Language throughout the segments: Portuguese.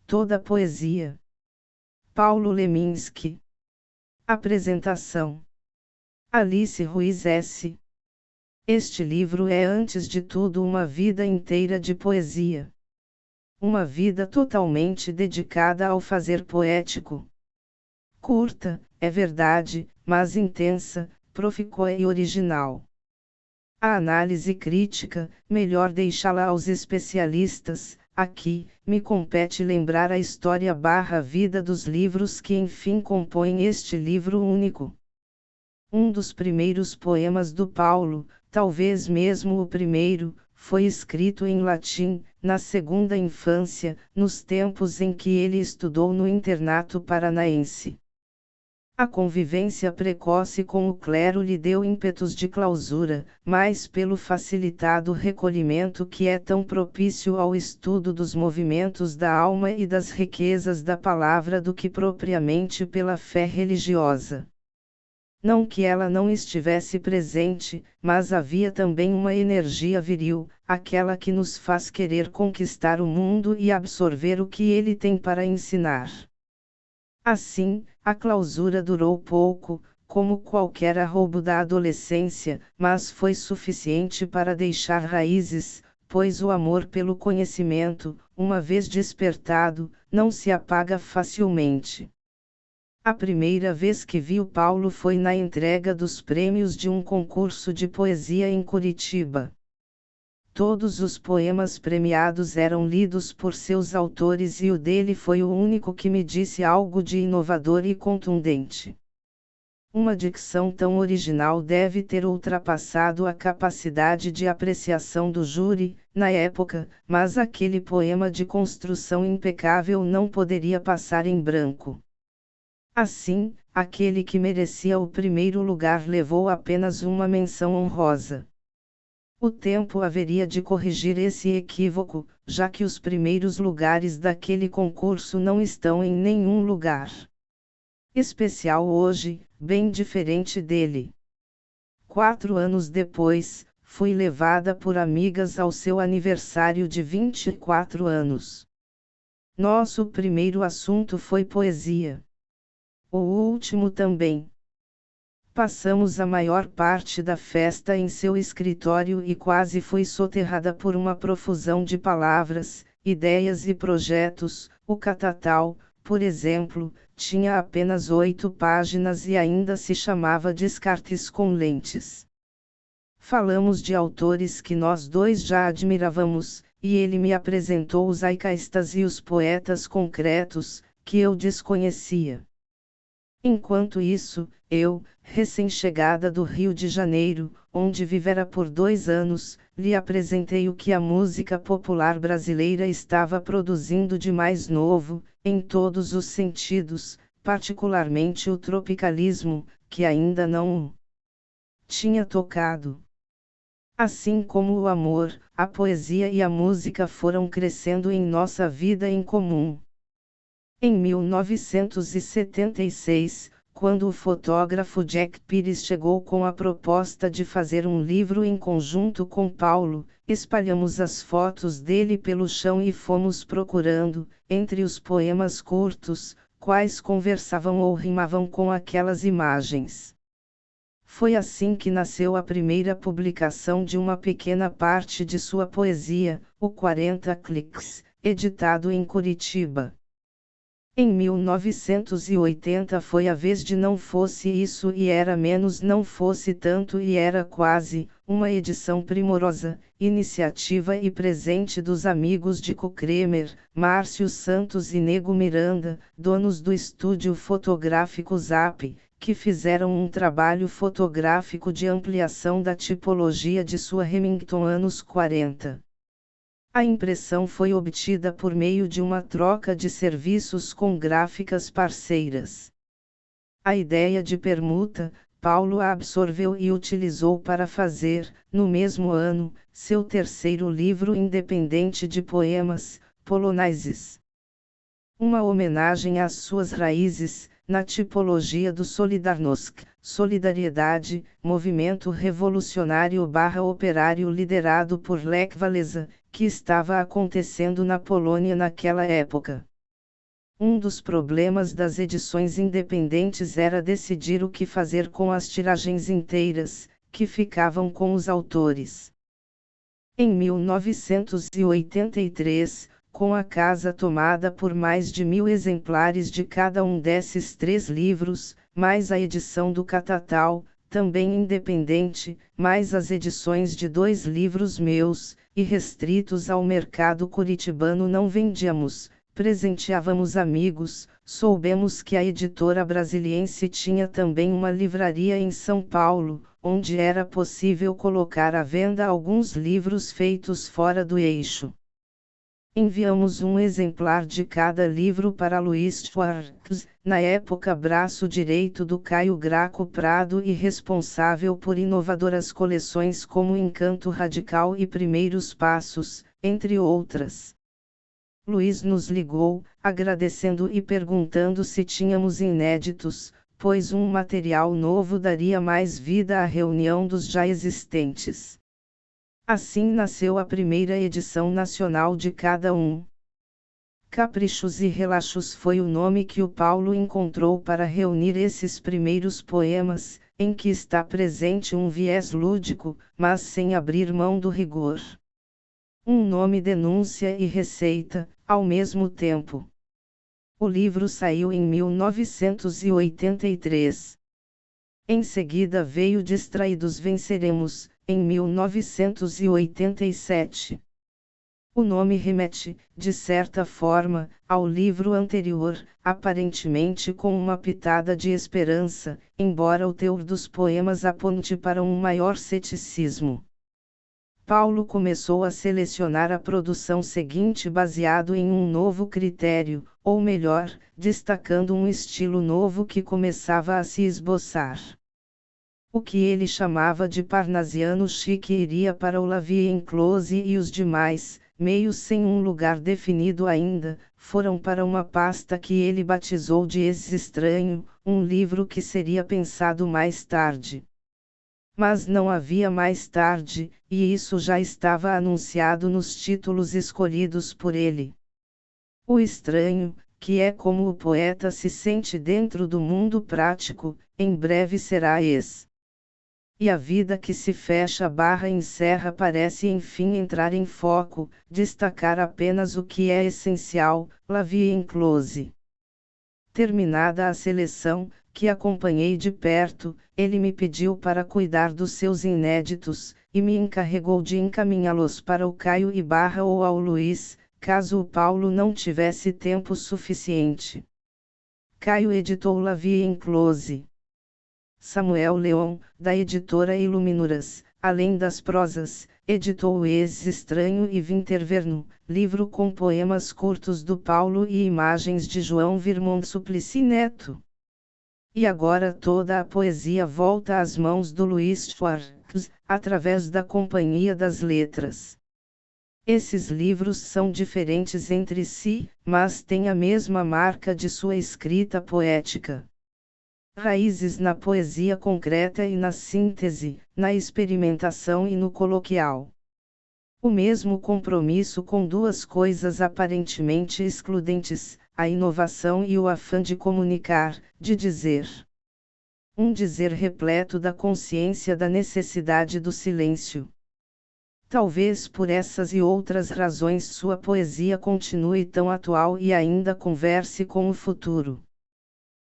Toda a poesia. Paulo Leminski. Apresentação: Alice Ruiz S. Este livro é antes de tudo uma vida inteira de poesia. Uma vida totalmente dedicada ao fazer poético. Curta, é verdade, mas intensa, profícua e original. A análise crítica, melhor deixá-la aos especialistas. Aqui, me compete lembrar a história/vida dos livros que enfim compõem este livro único. Um dos primeiros poemas do Paulo, talvez mesmo o primeiro, foi escrito em latim, na segunda infância, nos tempos em que ele estudou no internato paranaense. A convivência precoce com o clero lhe deu ímpetos de clausura, mas pelo facilitado recolhimento que é tão propício ao estudo dos movimentos da alma e das riquezas da palavra do que propriamente pela fé religiosa. Não que ela não estivesse presente, mas havia também uma energia viril, aquela que nos faz querer conquistar o mundo e absorver o que ele tem para ensinar. Assim, a clausura durou pouco, como qualquer arrobo da adolescência, mas foi suficiente para deixar raízes, pois o amor pelo conhecimento, uma vez despertado, não se apaga facilmente. A primeira vez que vi o Paulo foi na entrega dos prêmios de um concurso de poesia em Curitiba. Todos os poemas premiados eram lidos por seus autores e o dele foi o único que me disse algo de inovador e contundente. Uma dicção tão original deve ter ultrapassado a capacidade de apreciação do júri, na época, mas aquele poema de construção impecável não poderia passar em branco. Assim, aquele que merecia o primeiro lugar levou apenas uma menção honrosa. O tempo haveria de corrigir esse equívoco, já que os primeiros lugares daquele concurso não estão em nenhum lugar especial hoje, bem diferente dele. 4 anos depois, fui levada por amigas ao seu aniversário de 24 anos. Nosso primeiro assunto foi poesia. O último também. Passamos a maior parte da festa em seu escritório e quase fui soterrada por uma profusão de palavras, ideias e projetos. O Catatal, por exemplo, tinha apenas 8 páginas e ainda se chamava Descartes com lentes. Falamos de autores que nós dois já admirávamos, e ele me apresentou os aicaístas e os poetas concretos, que eu desconhecia. Enquanto isso, eu, recém-chegada do Rio de Janeiro, onde vivera por 2 anos, lhe apresentei o que a música popular brasileira estava produzindo de mais novo, em todos os sentidos, particularmente o tropicalismo, que ainda não o tinha tocado. Assim como o amor, a poesia e a música foram crescendo em nossa vida em comum. Em 1976, quando o fotógrafo Jack Pires chegou com a proposta de fazer um livro em conjunto com Paulo, espalhamos as fotos dele pelo chão e fomos procurando, entre os poemas curtos, quais conversavam ou rimavam com aquelas imagens. Foi assim que nasceu a primeira publicação de uma pequena parte de sua poesia, o 40 Cliques, editado em Curitiba. Em 1980 foi a vez de Não Fosse Isso e Era Menos Não Fosse Tanto e Era Quase, uma edição primorosa, iniciativa e presente dos amigos de Kremer, Márcio Santos e Nego Miranda, donos do estúdio fotográfico Zap, que fizeram um trabalho fotográfico de ampliação da tipologia de sua Remington anos 40. A impressão foi obtida por meio de uma troca de serviços com gráficas parceiras. A ideia de permuta, Paulo a absorveu e utilizou para fazer, no mesmo ano, seu terceiro livro independente de poemas, Polonaises. Uma homenagem às suas raízes, na tipologia do Solidarnosc, Solidariedade, movimento revolucionário/operário liderado por Lech Walesa, que estava acontecendo na Polônia naquela época. Um dos problemas das edições independentes era decidir o que fazer com as tiragens inteiras, que ficavam com os autores. Em 1983, com a casa tomada por mais de 1000 exemplares de cada um desses 3 livros, mais a edição do Catatal, também independente, mais as edições de 2 livros meus, e restritos ao mercado curitibano não vendíamos, presenteávamos amigos, soubemos que a editora Brasiliense tinha também uma livraria em São Paulo, onde era possível colocar à venda alguns livros feitos fora do eixo. Enviamos um exemplar de cada livro para Luiz Schwartz, na época braço direito do Caio Graco Prado e responsável por inovadoras coleções como Encanto Radical e Primeiros Passos, entre outras. Luiz nos ligou, agradecendo e perguntando se tínhamos inéditos, pois um material novo daria mais vida à reunião dos já existentes. Assim nasceu a primeira edição nacional de cada um. Caprichos e Relaxos foi o nome que o Paulo encontrou para reunir esses primeiros poemas, em que está presente um viés lúdico, mas sem abrir mão do rigor. Um nome denúncia e receita, ao mesmo tempo. O livro saiu em 1983. Em seguida veio Distraídos Venceremos, em 1987. O nome remete, de certa forma, ao livro anterior, aparentemente com uma pitada de esperança, embora o teor dos poemas aponte para um maior ceticismo. Paulo começou a selecionar a produção seguinte baseado em um novo critério, ou melhor, destacando um estilo novo que começava a se esboçar. O que ele chamava de parnasiano chique iria para o La Vie en Close e os demais, meio sem um lugar definido ainda, foram para uma pasta que ele batizou de Ex-Estranho, um livro que seria pensado mais tarde. Mas não havia mais tarde, e isso já estava anunciado nos títulos escolhidos por ele. O estranho, que é como o poeta se sente dentro do mundo prático, em breve será ex. E a vida que se fecha barra encerra parece enfim entrar em foco, destacar apenas o que é essencial, La Vie en Close. Terminada a seleção, que acompanhei de perto, ele me pediu para cuidar dos seus inéditos, e me encarregou de encaminhá-los para o Caio e barra ou ao Luiz, caso o Paulo não tivesse tempo suficiente. Caio editou La Vie en Close. Samuel Leon, da editora Iluminuras, além das prosas, editou o Ex-Estranho e Vinterverno, livro com poemas curtos do Paulo e imagens de João Virmont Suplicy Neto. E agora toda a poesia volta às mãos do Luiz Schwartz, através da Companhia das Letras. Esses livros são diferentes entre si, mas têm a mesma marca de sua escrita poética. Raízes na poesia concreta e na síntese, na experimentação e no coloquial. O mesmo compromisso com duas coisas aparentemente excludentes, a inovação e o afã de comunicar, de dizer. Um dizer repleto da consciência da necessidade do silêncio. Talvez por essas e outras razões sua poesia continue tão atual e ainda converse com o futuro.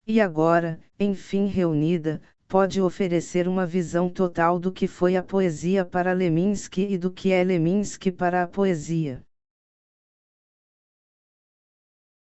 E agora, enfim reunida, pode oferecer uma visão total do que foi a poesia para Leminski e do que é Leminski para a poesia.